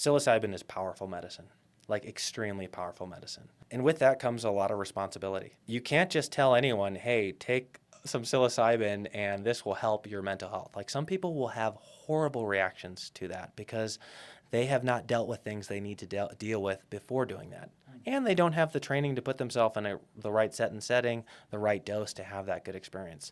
psilocybin is powerful medicine, like extremely powerful medicine. And with that comes a lot of responsibility. You can't just tell anyone, hey, take some psilocybin and this will help your mental health. Like some people will have horrible reactions to that because they have not dealt with things they need to deal with before doing that. And they don't have the training to put themselves in the right set and setting, the right dose to have that good experience.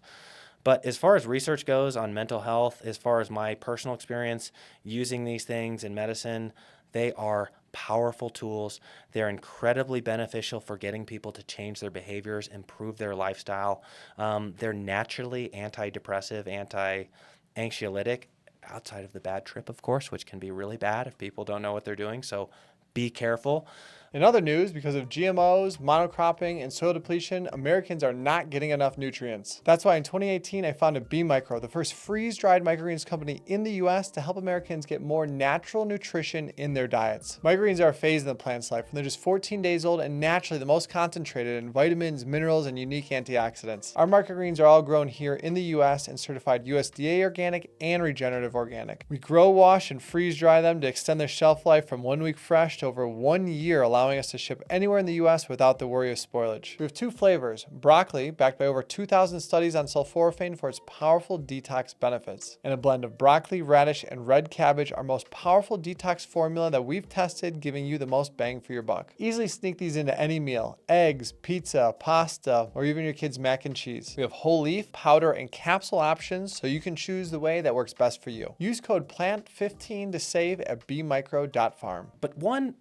But as far as research goes on mental health, as far as my personal experience using these things in medicine, they are powerful tools. They're incredibly beneficial for getting people to change their behaviors, improve their lifestyle. They're naturally antidepressive, anti-anxiolytic, outside of the bad trip, of course, which can be really bad if people don't know what they're doing. So be careful. In other news, because of GMOs, monocropping, and soil depletion, Americans are not getting enough nutrients. That's why in 2018, I founded B Micro, the first freeze-dried microgreens company in the US to help Americans get more natural nutrition in their diets. Microgreens are a phase in the plant's life when they're just 14 days old and naturally the most concentrated in vitamins, minerals, and unique antioxidants. Our microgreens are all grown here in the US and certified USDA organic and regenerative organic. We grow, wash, and freeze-dry them to extend their shelf life from 1 week fresh to over 1 year, allowing us to ship anywhere in the US without the worry of spoilage. We have 2 flavors, broccoli, backed by over 2,000 studies on sulforaphane for its powerful detox benefits, and a blend of broccoli, radish, and red cabbage, our most powerful detox formula that we've tested, giving you the most bang for your buck. Easily sneak these into any meal, eggs, pizza, pasta, or even your kids' mac and cheese. We have whole leaf, powder, and capsule options, so you can choose the way that works best for you. Use code PLANT15 to save at bmicro.farm. But one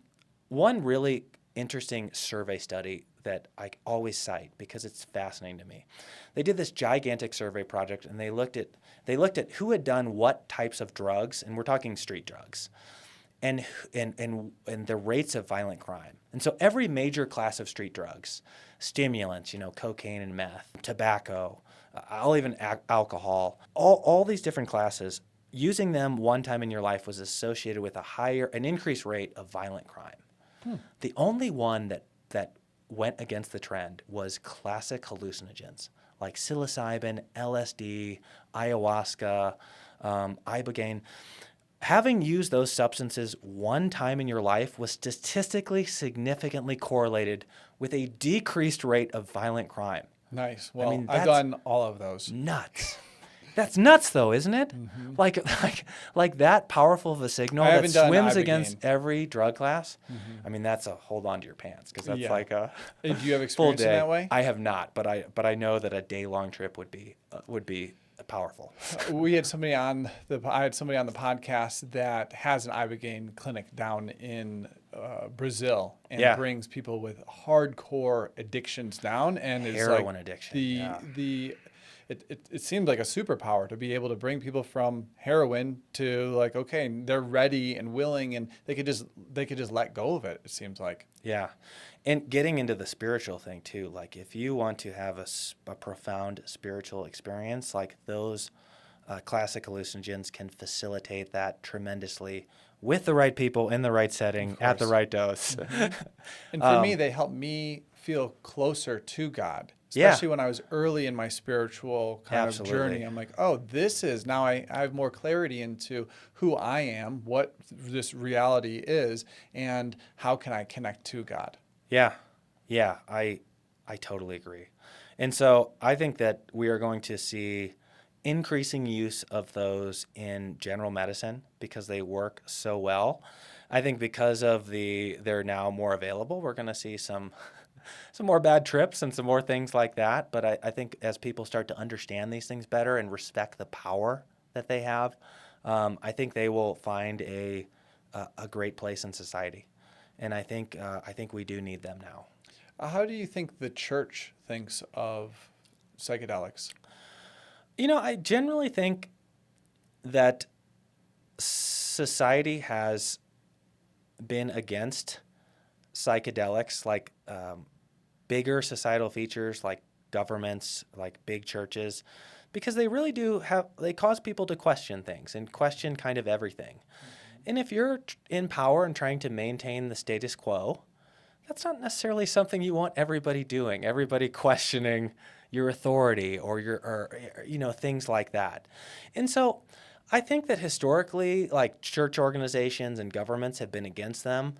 really interesting survey study that I always cite because it's fascinating to me. They did this gigantic survey project and they looked at who had done what types of drugs, and we're talking street drugs, and the rates of violent crime. And so every major class of street drugs, stimulants, cocaine and meth, tobacco, alcohol, all these different classes, using them one time in your life was associated with an increased rate of violent crime. The only one that went against the trend was classic hallucinogens like psilocybin, LSD, ayahuasca, ibogaine. Having used those substances one time in your life was statistically significantly correlated with a decreased rate of violent crime. Nice. Well, I've done all of those. Nuts. That's nuts, though, isn't it? Mm-hmm. Like that powerful of a signal that swims against every drug class. Mm-hmm. I mean, that's a hold on to your pants because that's like a do you have experience in that way? I have not, but I know that a day-long trip would be powerful. I had somebody on the podcast that has an ibogaine clinic down in Brazil and brings people with hardcore addictions down, and heroin addiction. It seemed like a superpower to be able to bring people from heroin to like, okay, they're ready and willing and they could just let go of it. It seems like. Yeah. And getting into the spiritual thing too, like if you want to have a profound spiritual experience, like those classic hallucinogens can facilitate that tremendously with the right people in the right setting at the right dose. Mm-hmm. And for me, they help me feel closer to God. Especially when I was early in my spiritual kind of journey. I'm like, oh, now I have more clarity into who I am, what this reality is, and how can I connect to God. Yeah, I totally agree. And so I think that we are going to see increasing use of those in general medicine because they work so well. I think because of they're now more available, we're going to see some more bad trips and some more things like that. But I think as people start to understand these things better and respect the power that they have, I think they will find a great place in society. And I think we do need them now. How do you think the church thinks of psychedelics? I generally think that society has been against psychedelics, like bigger societal features like governments, like big churches, because they really they cause people to question things and question kind of everything. Mm-hmm. And if you're in power and trying to maintain the status quo, that's not necessarily something you want everybody doing, everybody questioning your authority or things like that. And so I think that historically, like church organizations and governments have been against them.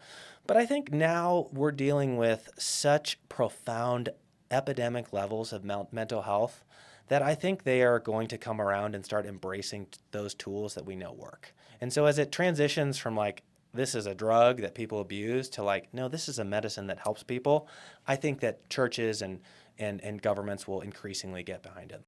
But I think now we're dealing with such profound epidemic levels of mental health that I think they are going to come around and start embracing those tools that we know work. And so as it transitions from like, this is a drug that people abuse to like, no, this is a medicine that helps people, I think that churches and governments will increasingly get behind it.